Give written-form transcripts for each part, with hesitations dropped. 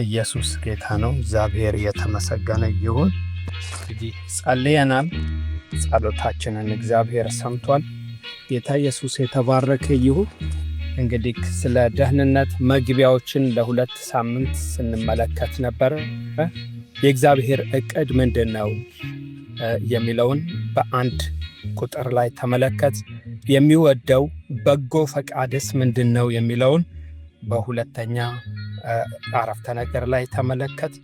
ኢየሱስ ጌታ ነው። እግዚአብሔር የተመሰገነ ይሁን። እንግዲህ ጸልየናል። ጸሎታችንን እግዚአብሔር ሰምቷል። ጌታ ኢየሱስ የተባረከ ይሁን። እንግዲህ ስለ ደህንነት መግቢያዎችን ለሁለት ሳምንት ስንመለከት ነበር። የእግዚአብሔር ዕቅድ ምንድነው የሚለውን በአንድ ቁጥር ላይ ተመለከት። የሚወደው በጎ ፈቃድስ ምንድነው የሚለውን በሁለተኛ አረፍተ ነገር ላይ ተመለከት።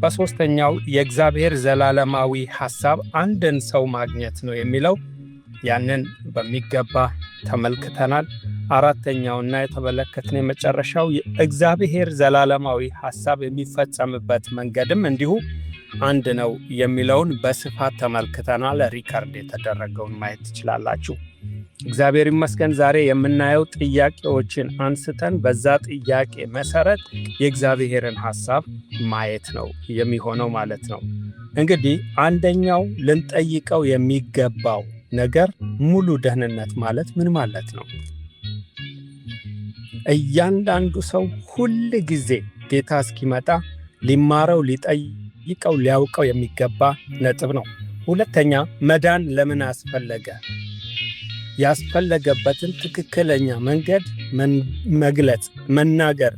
በሶስተኛው የእግዚአብሔር ዘላለማዊ ሐሳብ አንድን ሰው ማግኘት ነው የሚለው ያንን በሚገባ ተመልክተናል። አራተኛውና የተመለከትን የመጨረሻው የእግዚአብሔር ዘላለማዊ ሐሳብ የሚፈጸምበት መንገድም እንዲሁ አንድ ነው የሚለውን በስፋት ተመልክተናል። ሪከርድ የተደረገውን ማየት ትችላላችሁ። እግዚአብሔር ይመስገን። ዛሬ የምናየው ጥያቄዎችን አንስተን በዛ ጥያቄ መሰረት የእግዚአብሔርን ሐሳብ ማየት ነው የሚሆነው ማለት ነው። እንግዲህ አንደኛው ልንጠይቀው የሚገባው ነገር ሙሉ ደህንነት ማለት ምን ማለት ነው? እያንዳንዱ ሰው ሁል ጊዜ ጌታ እስኪመጣ ሊማረው፣ ሊጠይቀው፣ ሊያውቀው የሚገባ ነጥብ ነው። ሁለተኛ መዳን ለምን አስፈለገ? ያስፈለገበትን ትክክለኛ መንገድ መግለጽ፣ መናገር፣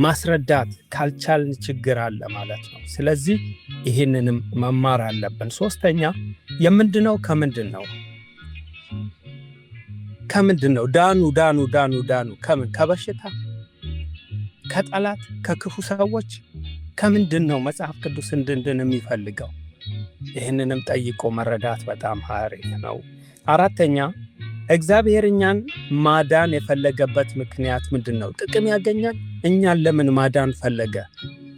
ማስረዳት ካልቻልን ችግር አለ ማለት ነው። ስለዚህ ይህንንም መማር አለብን። ሶስተኛ የምንድነው ከምንድን ነው? ከምንድን ነው? ዳኑ ከምን? ከበሽታ፣ ከጠላት፣ ከክፉ ሰዎች ከምንድን ነው መጽሐፍ ቅዱስ እንድንድን የሚፈልገው? ይህንንም ጠይቆ መረዳት በጣም አሪፍ ነው። አራተኛ እግዚአብሔር እኛን ማዳን የፈለገበት ምክንያት ምንድን ነው? ጥቅም ያገኛል? እኛን ለምን ማዳን ፈለገ?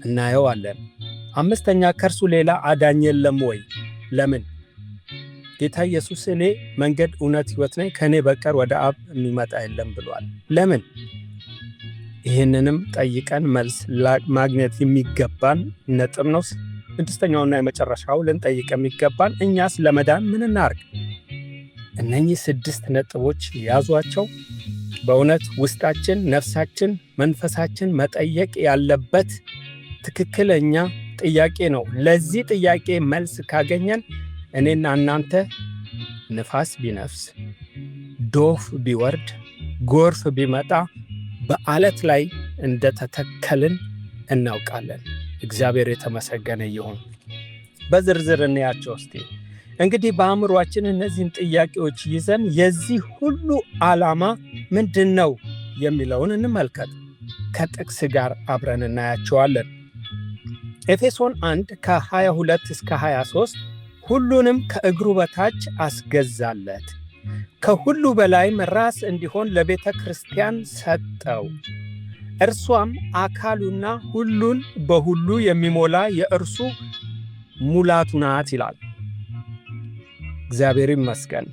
እናየዋለን። አምስተኛ ከእርሱ ሌላ አዳኝ የለም ወይ? ለምን? ጌታ ኢየሱስ እኔ መንገድ፣ እውነት፣ ሕይወት ነኝ፣ ከእኔ በቀር ወደ አብ የሚመጣ የለም ብሏል። ለምን? ይህንንም ጠይቀን መልስ ማግኘት የሚገባን ነጥብ ነው። ስድስተኛውና የመጨረሻው ልንጠይቅ የሚገባን እኛስ ለመዳን ምን እናርግ? እነኚህ 6 ነጥቦች ያዟቸው። በእውነት ውስጣችን፣ ነፍሳችን፣ መንፈሳችን መጠየቅ ያለበት ትክክለኛ ጥያቄ ነው። ለዚህ ጥያቄ መልስ ካገኘን እኔና እናንተ ንፋስ ቢነፍስ፣ ዶፍ ቢወርድ፣ ጎርፍ ቢመጣ በአለት ላይ እንደተተከልን እናውቃለን። እግዚአብሔር የተመሰገነ ይሁን። በዝርዝር እንያቸው እስቲ። እንግዲህ በአእምሯችን እነዚህን ጥያቄዎች ይዘን የዚህ ሁሉ ዓላማ ምንድን ነው የሚለውን እንመልከት። ከጥቅስ ጋር አብረን እናያቸዋለን። ኤፌሶን 1 ከ22 እስከ 23 ሁሉንም ከእግሩ በታች አስገዛለት፣ ከሁሉ በላይም ራስ እንዲሆን ለቤተ ክርስቲያን ሰጠው፣ እርሷም አካሉና ሁሉን በሁሉ የሚሞላ የእርሱ ሙላቱ ናት ይላል። እግዚአብሔር ይመስገን።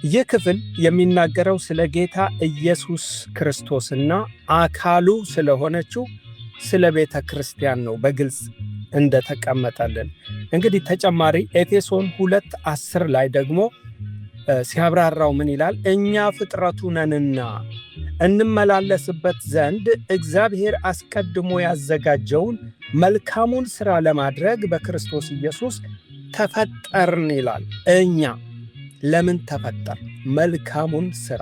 ይህ ክፍል የሚናገረው ስለ ጌታ ኢየሱስ ክርስቶስና አካሉ ስለሆነችው ስለ ቤተ ክርስቲያን ነው በግልጽ እንደተቀመጠልን። እንግዲህ ተጨማሪ ኤፌሶን 2:10 ላይ ደግሞ ሲያብራራው ምን ይላል? እኛ ፍጥረቱ ነንና እንመላለስበት ዘንድ እግዚአብሔር አስቀድሞ ያዘጋጀውን መልካሙን ሥራ ለማድረግ በክርስቶስ ኢየሱስ ተፈጠርን ይላል። እኛ ለምን ተፈጠር? መልካሙን ሥራ፣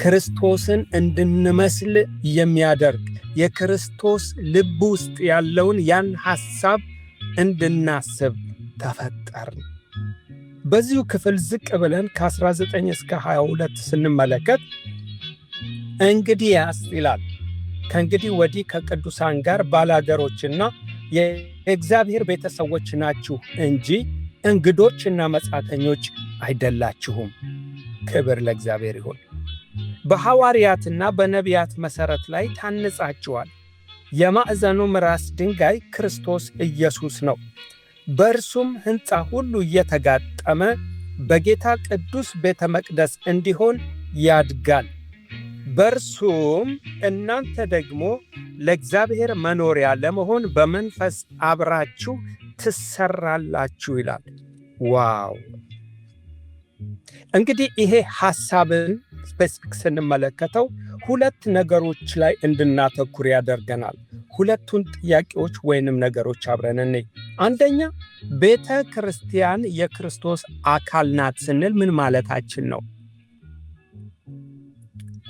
ክርስቶስን እንድንመስል የሚያደርግ የክርስቶስ ልብ ውስጥ ያለውን ያን ሐሳብ እንድናስብ ተፈጠርን። በዚሁ ክፍል ዝቅ ብለን ከ19 እስከ 22 ስንመለከት እንግዲያስ ይላል፣ ከእንግዲህ ወዲህ ከቅዱሳን ጋር ባላገሮችና የእግዚአብሔር ቤተሰቦች ናችሁ እንጂ እንግዶችና መጻተኞች አይደላችሁም። ክብር ለእግዚአብሔር ይሁን። በሐዋርያትና በነቢያት መሠረት ላይ ታንጻችኋል። የማዕዘኑም ራስ ድንጋይ ክርስቶስ ኢየሱስ ነው። በእርሱም ሕንፃ ሁሉ እየተጋጠመ በጌታ ቅዱስ ቤተ መቅደስ እንዲሆን ያድጋል። በእርሱም እናንተ ደግሞ ለእግዚአብሔር መኖሪያ ለመሆን በመንፈስ አብራችሁ ትሰራላችሁ ይላል። ዋው! እንግዲህ ይሄ ሐሳብን ስፔሲፊክ ስንመለከተው ሁለት ነገሮች ላይ እንድናተኩር ያደርገናል። ሁለቱን ጥያቄዎች ወይንም ነገሮች አብረን እንይ። አንደኛ፣ ቤተ ክርስቲያን የክርስቶስ አካል ናት ስንል ምን ማለታችን ነው?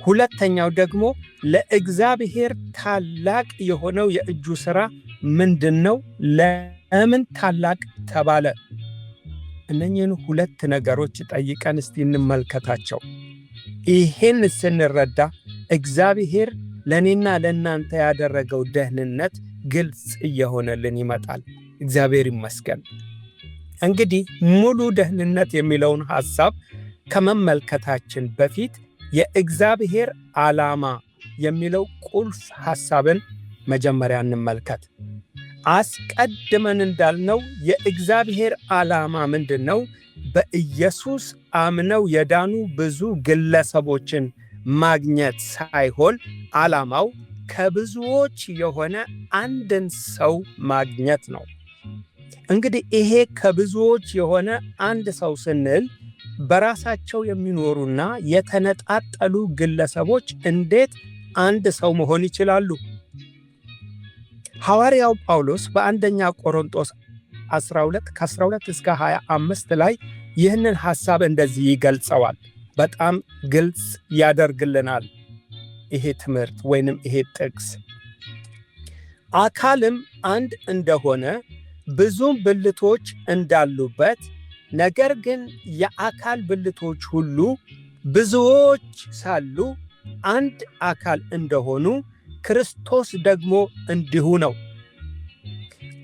ሁለተኛው ደግሞ ለእግዚአብሔር ታላቅ የሆነው የእጁ ሥራ ምንድነው? ለምን ታላቅ ተባለ? እነኚህን ሁለት ነገሮች ጠይቀን እስቲ እንመልከታቸው። ይህን ስንረዳ እግዚአብሔር ለእኔና ለእናንተ ያደረገው ደህንነት ግልጽ እየሆነልን ይመጣል። እግዚአብሔር ይመስገን። እንግዲህ ሙሉ ደህንነት የሚለውን ሐሳብ ከመመልከታችን በፊት የእግዚአብሔር ዓላማ የሚለው ቁልፍ ሐሳብን መጀመሪያ እንመልከት። አስቀድመን እንዳልነው የእግዚአብሔር ዓላማ ምንድን ነው? በኢየሱስ አምነው የዳኑ ብዙ ግለሰቦችን ማግኘት ሳይሆን ዓላማው ከብዙዎች የሆነ አንድን ሰው ማግኘት ነው። እንግዲህ ይሄ ከብዙዎች የሆነ አንድ ሰው ስንል በራሳቸው የሚኖሩና የተነጣጠሉ ግለሰቦች እንዴት አንድ ሰው መሆን ይችላሉ? ሐዋርያው ጳውሎስ በአንደኛ ቆሮንቶስ 12 ከ12 እስከ 25 ላይ ይህንን ሐሳብ እንደዚህ ይገልጸዋል። በጣም ግልጽ ያደርግልናል ይሄ ትምህርት ወይንም ይሄ ጥቅስ። አካልም አንድ እንደሆነ ብዙም ብልቶች እንዳሉበት፣ ነገር ግን የአካል ብልቶች ሁሉ ብዙዎች ሳሉ አንድ አካል እንደሆኑ ክርስቶስ ደግሞ እንዲሁ ነው።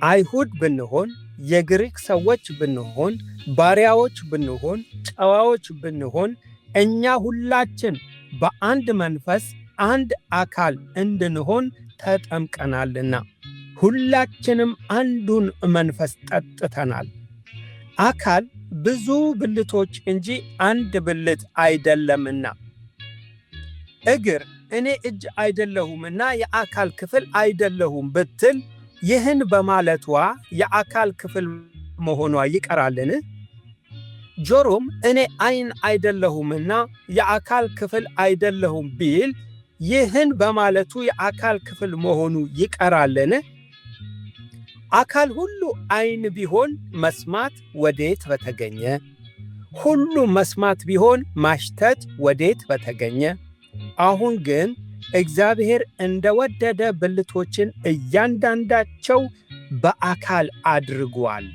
አይሁድ ብንሆን፣ የግሪክ ሰዎች ብንሆን፣ ባሪያዎች ብንሆን፣ ጨዋዎች ብንሆን፣ እኛ ሁላችን በአንድ መንፈስ አንድ አካል እንድንሆን ተጠምቀናልና ሁላችንም አንዱን መንፈስ ጠጥተናል። አካል ብዙ ብልቶች እንጂ አንድ ብልት አይደለምና። እግር እኔ እጅ አይደለሁምና የአካል ክፍል አይደለሁም ብትል ይህን በማለቷ የአካል ክፍል መሆኗ ይቀራልን? ጆሮም እኔ ዓይን አይደለሁምና የአካል ክፍል አይደለሁም ቢል ይህን በማለቱ የአካል ክፍል መሆኑ ይቀራልን? አካል ሁሉ ዓይን ቢሆን መስማት ወዴት በተገኘ? ሁሉ መስማት ቢሆን ማሽተት ወዴት በተገኘ? አሁን ግን እግዚአብሔር እንደወደደ ብልቶችን እያንዳንዳቸው በአካል አድርጓል።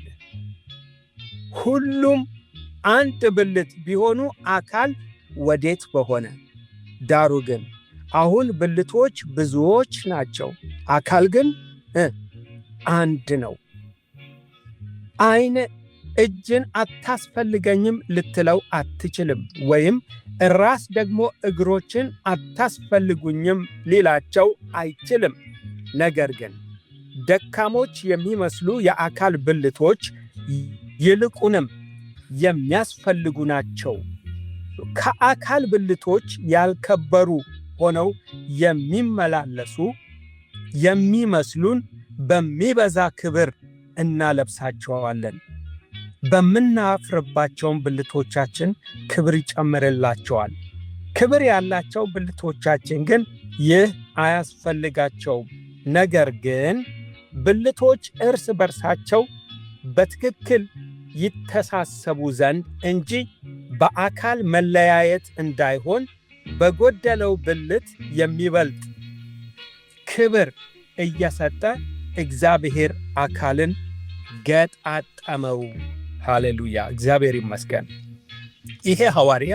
ሁሉም አንድ ብልት ቢሆኑ አካል ወዴት በሆነ? ዳሩ ግን አሁን ብልቶች ብዙዎች ናቸው፣ አካል ግን አንድ ነው። ዓይን እጅን አታስፈልገኝም ልትለው አትችልም፣ ወይም ራስ ደግሞ እግሮችን አታስፈልጉኝም ሊላቸው አይችልም። ነገር ግን ደካሞች የሚመስሉ የአካል ብልቶች ይልቁንም የሚያስፈልጉ ናቸው። ከአካል ብልቶች ያልከበሩ ሆነው የሚመላለሱ የሚመስሉን በሚበዛ ክብር እናለብሳቸዋለን። በምናፍርባቸውን ብልቶቻችን ክብር ይጨምርላቸዋል። ክብር ያላቸው ብልቶቻችን ግን ይህ አያስፈልጋቸውም። ነገር ግን ብልቶች እርስ በርሳቸው በትክክል ይተሳሰቡ ዘንድ እንጂ በአካል መለያየት እንዳይሆን በጎደለው ብልት የሚበልጥ ክብር እየሰጠ እግዚአብሔር አካልን ገጣጠመው። ሃሌሉያ! እግዚአብሔር ይመስገን። ይሄ ሐዋርያ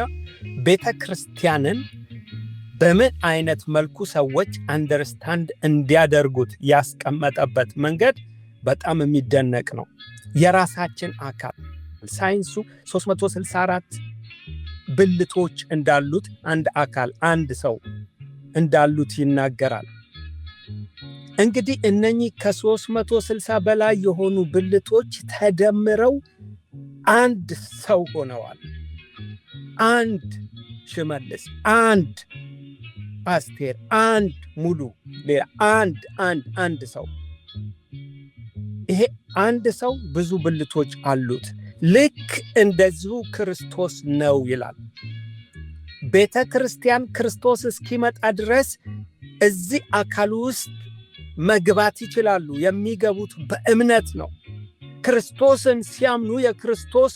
ቤተ ክርስቲያንን በምን አይነት መልኩ ሰዎች አንደርስታንድ እንዲያደርጉት ያስቀመጠበት መንገድ በጣም የሚደነቅ ነው። የራሳችን አካል ሳይንሱ 364 ብልቶች እንዳሉት አንድ አካል አንድ ሰው እንዳሉት ይናገራል። እንግዲህ እነኚህ ከ360 በላይ የሆኑ ብልቶች ተደምረው አንድ ሰው ሆነዋል። አንድ ሽመልስ፣ አንድ አስቴር፣ አንድ ሙሉ፣ ሌላ አንድ ሰው። ይሄ አንድ ሰው ብዙ ብልቶች አሉት። ልክ እንደዚሁ ክርስቶስ ነው ይላል። ቤተ ክርስቲያን ክርስቶስ እስኪመጣ ድረስ እዚህ አካል ውስጥ መግባት ይችላሉ። የሚገቡት በእምነት ነው። ክርስቶስን ሲያምኑ የክርስቶስ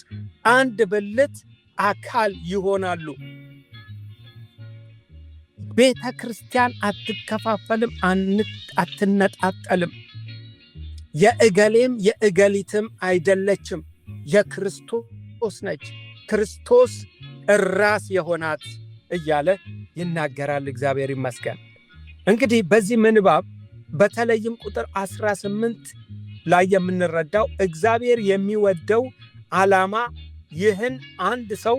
አንድ ብልት አካል ይሆናሉ። ቤተ ክርስቲያን አትከፋፈልም፣ አትነጣጠልም። የእገሌም የእገሊትም አይደለችም፣ የክርስቶስ ነች። ክርስቶስ ራስ የሆናት እያለ ይናገራል። እግዚአብሔር ይመስገን። እንግዲህ በዚህ ምንባብ በተለይም ቁጥር 18 ላይ የምንረዳው እግዚአብሔር የሚወደው ዓላማ ይህን አንድ ሰው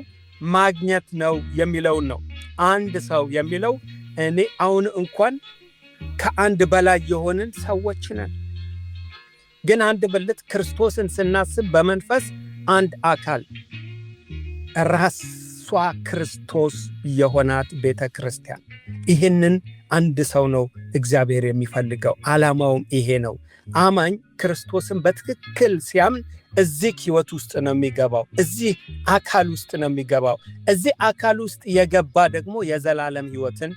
ማግኘት ነው የሚለውን ነው። አንድ ሰው የሚለው እኔ አሁን እንኳን ከአንድ በላይ የሆንን ሰዎች ነን። ግን አንድ ብልት ክርስቶስን ስናስብ በመንፈስ አንድ አካል ራሷ ክርስቶስ የሆናት ቤተ ክርስቲያን፣ ይህንን አንድ ሰው ነው እግዚአብሔር የሚፈልገው። ዓላማውም ይሄ ነው። አማኝ ክርስቶስን በትክክል ሲያምን እዚህ ሕይወት ውስጥ ነው የሚገባው። እዚህ አካል ውስጥ ነው የሚገባው። እዚህ አካል ውስጥ የገባ ደግሞ የዘላለም ሕይወትን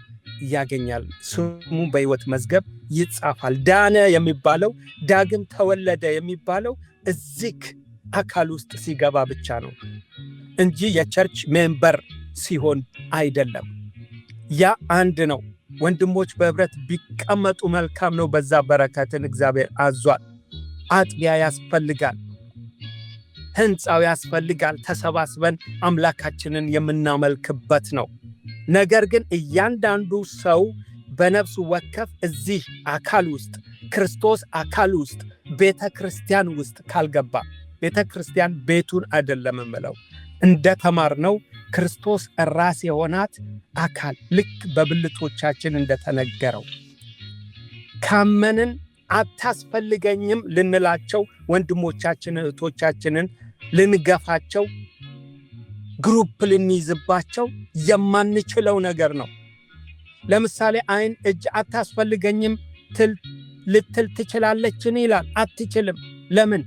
ያገኛል። ስሙ በሕይወት መዝገብ ይጻፋል። ዳነ የሚባለው ዳግም ተወለደ የሚባለው እዚህ አካል ውስጥ ሲገባ ብቻ ነው እንጂ የቸርች ሜምበር ሲሆን አይደለም። ያ አንድ ነው። ወንድሞች በህብረት ቢቀመጡ መልካም ነው። በዛ በረከትን እግዚአብሔር አዟል። አጥቢያ ያስፈልጋል፣ ህንፃው ያስፈልጋል። ተሰባስበን አምላካችንን የምናመልክበት ነው። ነገር ግን እያንዳንዱ ሰው በነፍሱ ወከፍ እዚህ አካል ውስጥ ክርስቶስ አካል ውስጥ ቤተ ክርስቲያን ውስጥ ካልገባ፣ ቤተ ክርስቲያን ቤቱን አይደለም የምለው፣ እንደተማርነው ክርስቶስ ራስ የሆናት አካል ልክ በብልቶቻችን እንደተነገረው ካመንን አታስፈልገኝም ልንላቸው ወንድሞቻችን እህቶቻችንን ልንገፋቸው ግሩፕ ልንይዝባቸው የማንችለው ነገር ነው። ለምሳሌ አይን እጅ አታስፈልገኝም ልትል ትችላለችን ይላል። አትችልም። ለምን?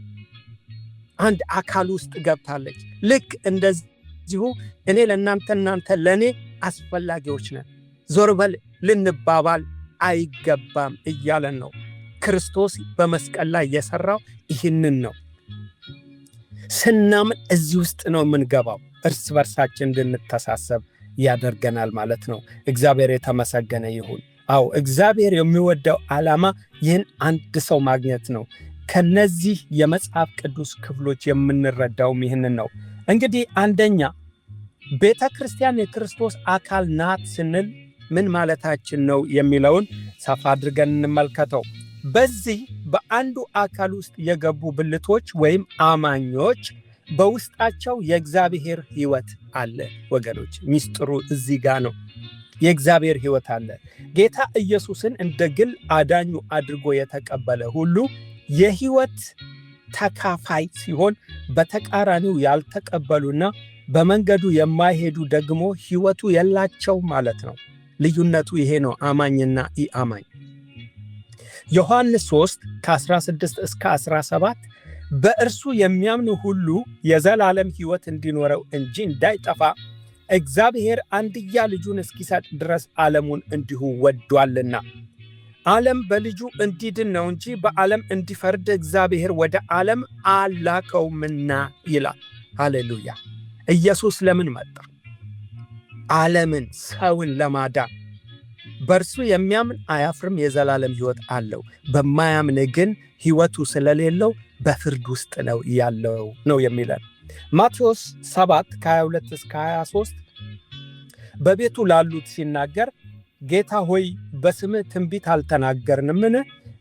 አንድ አካል ውስጥ ገብታለች። ልክ እንደዚሁ እኔ ለእናንተ እናንተ ለእኔ አስፈላጊዎች ነን። ዞር በል ልንባባል አይገባም እያለን ነው። ክርስቶስ በመስቀል ላይ የሰራው ይህንን ነው። ስናምን እዚህ ውስጥ ነው የምንገባው። እርስ በርሳችን እንድንተሳሰብ ያደርገናል ማለት ነው። እግዚአብሔር የተመሰገነ ይሁን። አዎ እግዚአብሔር የሚወደው ዓላማ ይህን አንድ ሰው ማግኘት ነው። ከነዚህ የመጽሐፍ ቅዱስ ክፍሎች የምንረዳውም ይህንን ነው። እንግዲህ አንደኛ ቤተ ክርስቲያን የክርስቶስ አካል ናት ስንል ምን ማለታችን ነው የሚለውን ሰፋ አድርገን እንመልከተው። በዚህ በአንዱ አካል ውስጥ የገቡ ብልቶች ወይም አማኞች በውስጣቸው የእግዚአብሔር ሕይወት አለ። ወገኖች ሚስጥሩ እዚህ ጋር ነው። የእግዚአብሔር ሕይወት አለ። ጌታ ኢየሱስን እንደ ግል አዳኙ አድርጎ የተቀበለ ሁሉ የሕይወት ተካፋይ ሲሆን፣ በተቃራኒው ያልተቀበሉና በመንገዱ የማይሄዱ ደግሞ ሕይወቱ የላቸው ማለት ነው። ልዩነቱ ይሄ ነው፣ አማኝና ኢአማኝ። ዮሐንስ 3 ከ16 እስከ 17 በእርሱ የሚያምኑ ሁሉ የዘላለም ሕይወት እንዲኖረው እንጂ እንዳይጠፋ እግዚአብሔር አንድያ ልጁን እስኪሰጥ ድረስ ዓለሙን እንዲሁ ወዷልና። ዓለም በልጁ እንዲድን ነው እንጂ በዓለም እንዲፈርድ እግዚአብሔር ወደ ዓለም አላከውምና ይላል። ሃሌሉያ! ኢየሱስ ለምን መጣ? ዓለምን፣ ሰውን ለማዳን። በእርሱ የሚያምን አያፍርም፣ የዘላለም ሕይወት አለው። በማያምን ግን ሕይወቱ ስለሌለው በፍርድ ውስጥ ነው ያለው ነው የሚለን። ማቴዎስ 7 ከ22 እስከ 23 በቤቱ ላሉት ሲናገር ጌታ ሆይ በስምህ ትንቢት አልተናገርንምን?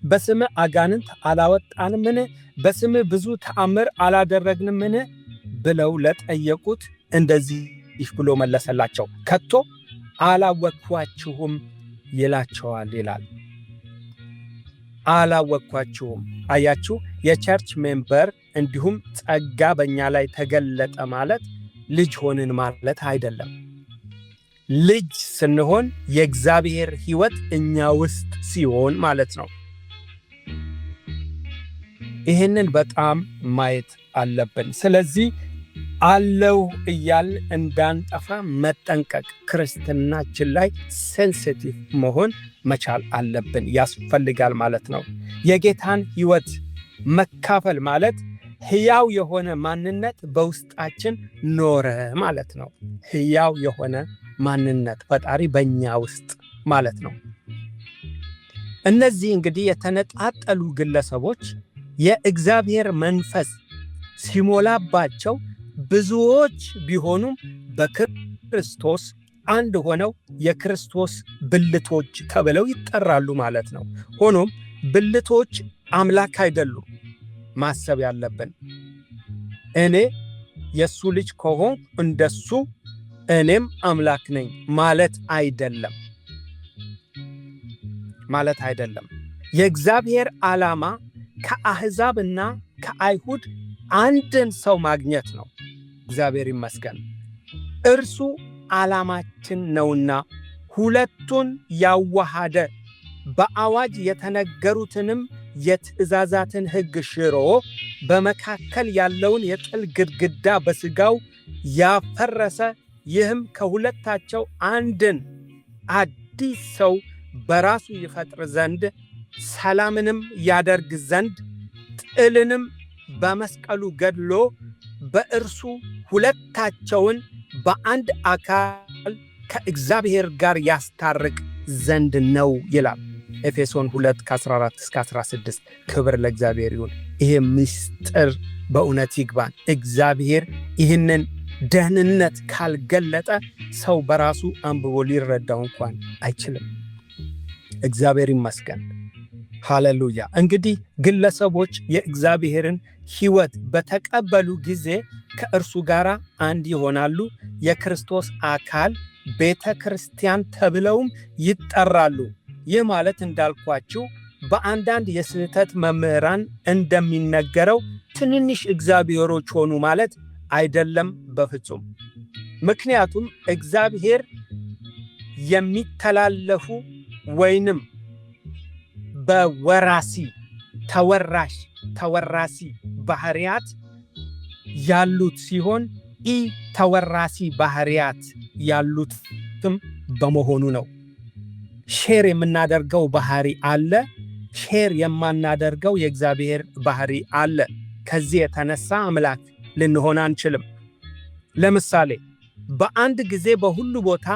በስምህ አጋንንት አላወጣንምን? በስምህ ብዙ ተአምር አላደረግንምን? ብለው ለጠየቁት እንደዚህ ብሎ መለሰላቸው፣ ከቶ አላወቅኳችሁም ይላቸዋል ይላል። አላወቅኳችሁም። አያችሁ፣ የቸርች ሜምበር እንዲሁም ጸጋ በእኛ ላይ ተገለጠ ማለት ልጅ ሆንን ማለት አይደለም። ልጅ ስንሆን የእግዚአብሔር ሕይወት እኛ ውስጥ ሲሆን ማለት ነው። ይህንን በጣም ማየት አለብን። ስለዚህ አለው እያል እንዳንጠፋ መጠንቀቅ፣ ክርስትናችን ላይ ሴንሲቲቭ መሆን መቻል አለብን፣ ያስፈልጋል ማለት ነው። የጌታን ሕይወት መካፈል ማለት ሕያው የሆነ ማንነት በውስጣችን ኖረ ማለት ነው። ሕያው የሆነ ማንነት ፈጣሪ በእኛ ውስጥ ማለት ነው። እነዚህ እንግዲህ የተነጣጠሉ ግለሰቦች የእግዚአብሔር መንፈስ ሲሞላባቸው ብዙዎች ቢሆኑም በክርስቶስ አንድ ሆነው የክርስቶስ ብልቶች ተብለው ይጠራሉ ማለት ነው። ሆኖም ብልቶች አምላክ አይደሉም። ማሰብ ያለብን እኔ የሱ ልጅ ከሆንኩ እንደሱ እኔም አምላክ ነኝ ማለት አይደለም ማለት አይደለም። የእግዚአብሔር ዓላማ ከአሕዛብና ከአይሁድ አንድን ሰው ማግኘት ነው። እግዚአብሔር ይመስገን። እርሱ ዓላማችን ነውና ሁለቱን ያዋሃደ በአዋጅ የተነገሩትንም የትእዛዛትን ሕግ ሽሮ በመካከል ያለውን የጥል ግድግዳ በሥጋው ያፈረሰ፣ ይህም ከሁለታቸው አንድን አዲስ ሰው በራሱ ይፈጥር ዘንድ ሰላምንም ያደርግ ዘንድ ጥልንም በመስቀሉ ገድሎ በእርሱ ሁለታቸውን በአንድ አካል ከእግዚአብሔር ጋር ያስታርቅ ዘንድ ነው ይላል ኤፌሶን 2:14-16። ክብር ለእግዚአብሔር ይሁን። ይሄ ምስጢር በእውነት ይግባን። እግዚአብሔር ይህንን ደህንነት ካልገለጠ ሰው በራሱ አንብቦ ሊረዳው እንኳን አይችልም። እግዚአብሔር ይመስገን። ሃሌሉያ። እንግዲህ ግለሰቦች የእግዚአብሔርን ሕይወት በተቀበሉ ጊዜ ከእርሱ ጋር አንድ ይሆናሉ። የክርስቶስ አካል ቤተ ክርስቲያን ተብለውም ይጠራሉ። ይህ ማለት እንዳልኳችሁ በአንዳንድ የስህተት መምህራን እንደሚነገረው ትንንሽ እግዚአብሔሮች ሆኑ ማለት አይደለም በፍጹም። ምክንያቱም እግዚአብሔር የሚተላለፉ ወይንም በወራሲ ተወራሲ ባህሪያት ያሉት ሲሆን ኢ ተወራሲ ባህሪያት ያሉትም በመሆኑ ነው። ሼር የምናደርገው ባህሪ አለ፣ ሼር የማናደርገው የእግዚአብሔር ባህሪ አለ። ከዚህ የተነሳ አምላክ ልንሆን አንችልም። ለምሳሌ በአንድ ጊዜ በሁሉ ቦታ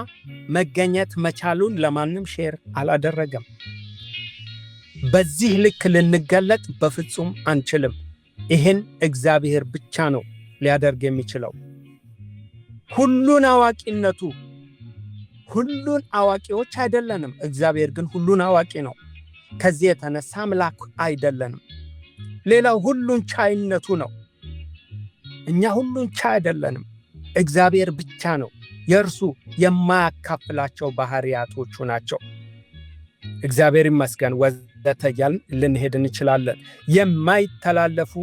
መገኘት መቻሉን ለማንም ሼር አላደረገም። በዚህ ልክ ልንገለጥ በፍጹም አንችልም። ይህን እግዚአብሔር ብቻ ነው ሊያደርግ የሚችለው። ሁሉን አዋቂነቱ ሁሉን አዋቂዎች አይደለንም። እግዚአብሔር ግን ሁሉን አዋቂ ነው። ከዚህ የተነሳ አምላክ አይደለንም። ሌላው ሁሉን ቻይነቱ ነው። እኛ ሁሉን ቻይ አይደለንም። እግዚአብሔር ብቻ ነው። የእርሱ የማያካፍላቸው ባህሪያቶቹ ናቸው። እግዚአብሔር ይመስገን። ወዘተ እያልን ልንሄድ እንችላለን። የማይተላለፉ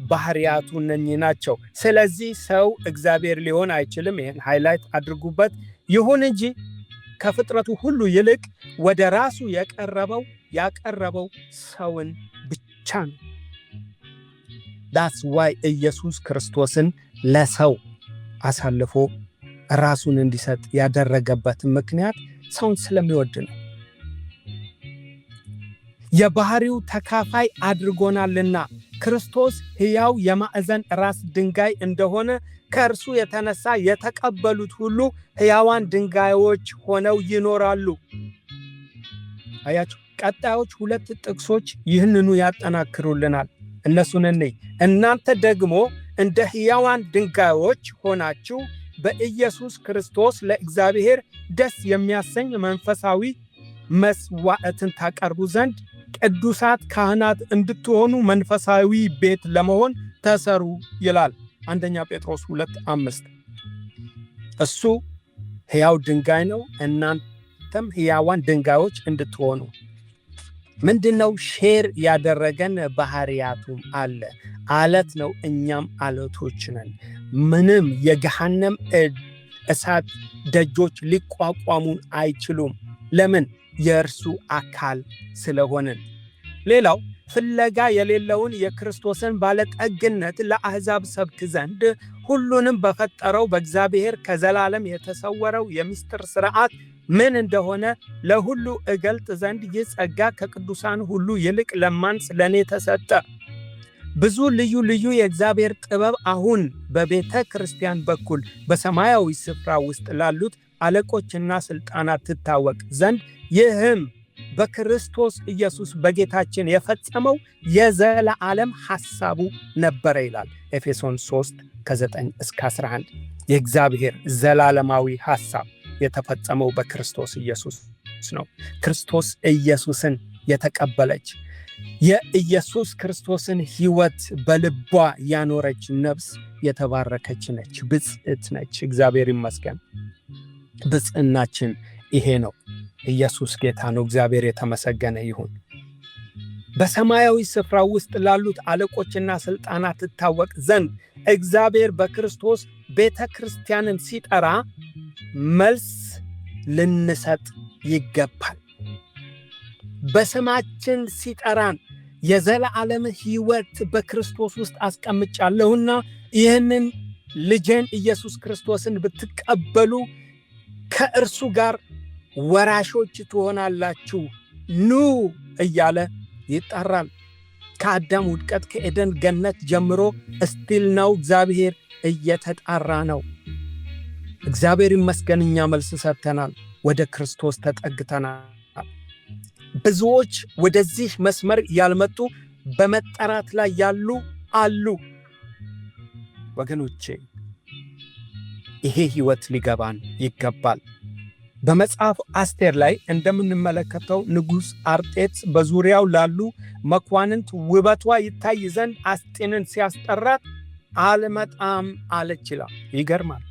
ባህሪያቱ እነኚህ ናቸው። ስለዚህ ሰው እግዚአብሔር ሊሆን አይችልም። ይህን ሃይላይት አድርጉበት። ይሁን እንጂ ከፍጥረቱ ሁሉ ይልቅ ወደ ራሱ ያቀረበው ሰውን ብቻ ነው። that's why ኢየሱስ ክርስቶስን ለሰው አሳልፎ ራሱን እንዲሰጥ ያደረገበት ምክንያት ሰውን ስለሚወድ ነው። የባህሪው ተካፋይ አድርጎናልና ክርስቶስ ሕያው የማዕዘን ራስ ድንጋይ እንደሆነ ከእርሱ የተነሳ የተቀበሉት ሁሉ ሕያዋን ድንጋዮች ሆነው ይኖራሉ። አያችሁ፣ ቀጣዮች ሁለት ጥቅሶች ይህንኑ ያጠናክሩልናል። እነሱን እንይ። እናንተ ደግሞ እንደ ሕያዋን ድንጋዮች ሆናችሁ በኢየሱስ ክርስቶስ ለእግዚአብሔር ደስ የሚያሰኝ መንፈሳዊ መስዋዕትን ታቀርቡ ዘንድ ቅዱሳት ካህናት እንድትሆኑ መንፈሳዊ ቤት ለመሆን ተሰሩ ይላል አንደኛ ጴጥሮስ 2:5። እሱ ሕያው ድንጋይ ነው፣ እናንተም ሕያዋን ድንጋዮች እንድትሆኑ። ምንድነው ሼር ያደረገን? ባህሪያቱም አለ። አለት ነው፣ እኛም አለቶች ነን። ምንም የገሃነም እሳት ደጆች ሊቋቋሙን አይችሉም። ለምን? የእርሱ አካል ስለሆንን። ሌላው ፍለጋ የሌለውን የክርስቶስን ባለጠግነት ለአሕዛብ ሰብክ ዘንድ ሁሉንም በፈጠረው በእግዚአብሔር ከዘላለም የተሰወረው የምስጢር ሥርዓት ምን እንደሆነ ለሁሉ እገልጥ ዘንድ ይህ ጸጋ ከቅዱሳን ሁሉ ይልቅ ለማንስ ለእኔ ተሰጠ። ብዙ ልዩ ልዩ የእግዚአብሔር ጥበብ አሁን በቤተ ክርስቲያን በኩል በሰማያዊ ስፍራ ውስጥ ላሉት አለቆችና ሥልጣናት ትታወቅ ዘንድ ይህም በክርስቶስ ኢየሱስ በጌታችን የፈጸመው የዘላለም ሐሳቡ ነበረ ይላል ኤፌሶን 3 ከ9 እስከ 11። የእግዚአብሔር ዘላለማዊ ሐሳብ የተፈጸመው በክርስቶስ ኢየሱስ ነው። ክርስቶስ ኢየሱስን የተቀበለች የኢየሱስ ክርስቶስን ሕይወት በልቧ ያኖረች ነፍስ የተባረከች ነች፣ ብጽዕት ነች። እግዚአብሔር ይመስገን። ብጽዕናችን ይሄ ነው። ኢየሱስ ጌታ ነው። እግዚአብሔር የተመሰገነ ይሁን። በሰማያዊ ስፍራ ውስጥ ላሉት አለቆችና ሥልጣናት ትታወቅ ዘንድ እግዚአብሔር በክርስቶስ ቤተ ክርስቲያንን ሲጠራ መልስ ልንሰጥ ይገባል። በስማችን ሲጠራን የዘላለም ሕይወት በክርስቶስ ውስጥ አስቀምጫለሁና ይህንን ልጄን ኢየሱስ ክርስቶስን ብትቀበሉ ከእርሱ ጋር ወራሾች ትሆናላችሁ ኑ እያለ ይጠራል። ከአዳም ውድቀት ከኤደን ገነት ጀምሮ እስቲል ነው እግዚአብሔር እየተጣራ ነው። እግዚአብሔር ይመስገን፣ እኛ መልስ ሰጥተናል፣ ወደ ክርስቶስ ተጠግተናል። ብዙዎች ወደዚህ መስመር ያልመጡ በመጠራት ላይ ያሉ አሉ። ወገኖቼ ይሄ ሕይወት ሊገባን ይገባል። በመጽሐፍ አስቴር ላይ እንደምንመለከተው ንጉሥ አርጤክስስ በዙሪያው ላሉ መኳንንት ውበቷ ይታይ ዘንድ አስጢንን ሲያስጠራት አልመጣም አለች ይላል። ይገርማል።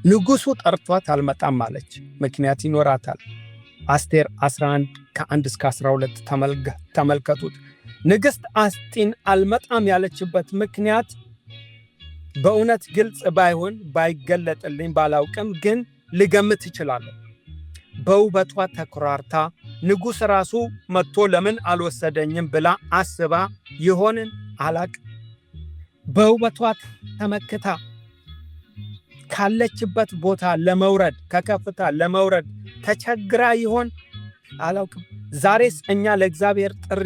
ንጉሡ ጠርቷት አልመጣም አለች። ምክንያት ይኖራታል። አስቴር 11 ከ1 እስከ 12 ተመልከቱት። ንግሥት አስጢን አልመጣም ያለችበት ምክንያት በእውነት ግልጽ ባይሆን ባይገለጥልኝ ባላውቅም ግን ልገምት እችላለሁ። በውበቷ ተኩራርታ ንጉሥ ራሱ መጥቶ ለምን አልወሰደኝም ብላ አስባ ይሆንን አላቅም። በውበቷ ተመክታ ካለችበት ቦታ ለመውረድ ከከፍታ ለመውረድ ተቸግራ ይሆን አላውቅም። ዛሬስ እኛ ለእግዚአብሔር ጥሪ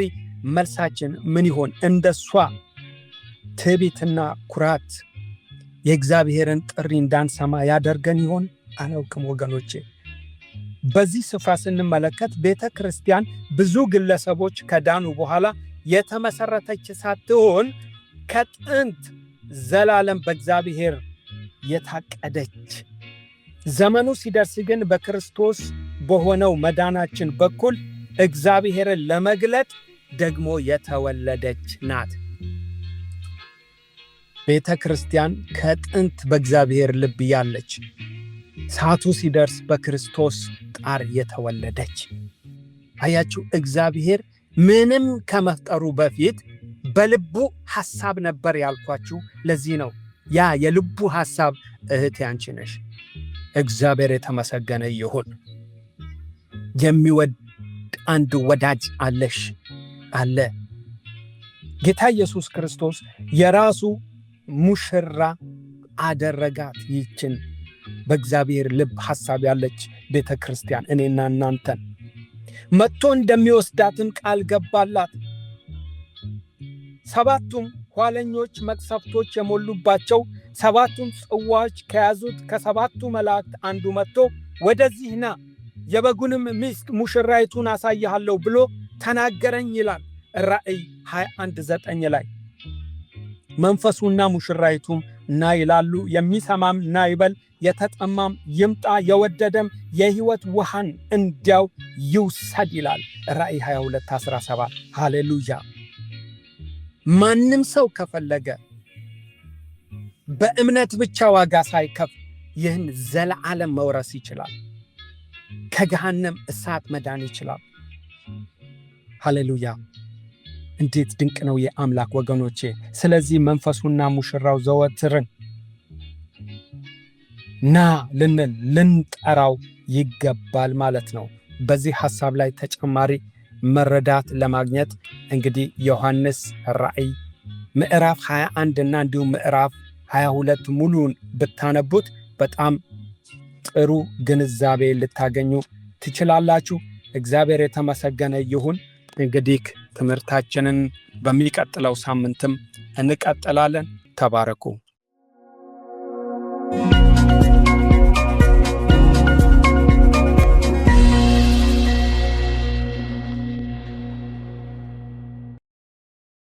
መልሳችን ምን ይሆን? እንደሷ ትዕቢትና ኩራት የእግዚአብሔርን ጥሪ እንዳንሰማ ያደርገን ይሆን? አላውቅም ወገኖቼ። በዚህ ስፍራ ስንመለከት ቤተ ክርስቲያን ብዙ ግለሰቦች ከዳኑ በኋላ የተመሰረተች ሳትሆን ከጥንት ዘላለም በእግዚአብሔር የታቀደች፣ ዘመኑ ሲደርስ ግን በክርስቶስ በሆነው መዳናችን በኩል እግዚአብሔርን ለመግለጥ ደግሞ የተወለደች ናት። ቤተ ክርስቲያን ከጥንት በእግዚአብሔር ልብ ያለች፣ ሰዓቱ ሲደርስ በክርስቶስ ጣር የተወለደች። አያችሁ፣ እግዚአብሔር ምንም ከመፍጠሩ በፊት በልቡ ሐሳብ ነበር ያልኳችሁ ለዚህ ነው። ያ የልቡ ሐሳብ እህቴ አንቺ ነሽ። እግዚአብሔር የተመሰገነ ይሁን። የሚወድ አንድ ወዳጅ አለሽ አለ። ጌታ ኢየሱስ ክርስቶስ የራሱ ሙሽራ አደረጋት። ይችን በእግዚአብሔር ልብ ሐሳብ ያለች ቤተ ክርስቲያን እኔና እናንተን መጥቶ እንደሚወስዳትን ቃል ገባላት። ሰባቱም ኋለኞች መቅሰፍቶች የሞሉባቸው ሰባቱም ጽዋዎች ከያዙት ከሰባቱ መላእክት አንዱ መጥቶ ወደዚህ ና የበጉንም ሚስት ሙሽራይቱን አሳይሃለሁ ብሎ ተናገረኝ ይላል ራእይ 21:9 ላይ። መንፈሱና ሙሽራይቱም ና ይላሉ። የሚሰማም ና ይበል፣ የተጠማም ይምጣ፣ የወደደም የሕይወት ውሃን እንዲያው ይውሰድ ይላል ራእይ 22:17። ሃሌሉያ! ማንም ሰው ከፈለገ በእምነት ብቻ ዋጋ ሳይከፍል ይህን ዘላለም መውረስ ይችላል። ከገሃነም እሳት መዳን ይችላል። ሃሌሉያ! እንዴት ድንቅ ነው የአምላክ ወገኖቼ። ስለዚህ መንፈሱና ሙሽራው ዘወትርን ና ልንጠራው ይገባል ማለት ነው። በዚህ ሐሳብ ላይ ተጨማሪ መረዳት ለማግኘት እንግዲህ ዮሐንስ ራእይ ምዕራፍ 21 እና እንዲሁም ምዕራፍ 22 ሙሉን ብታነቡት በጣም ጥሩ ግንዛቤ ልታገኙ ትችላላችሁ። እግዚአብሔር የተመሰገነ ይሁን። እንግዲህ ትምህርታችንን በሚቀጥለው ሳምንትም እንቀጥላለን። ተባረኩ።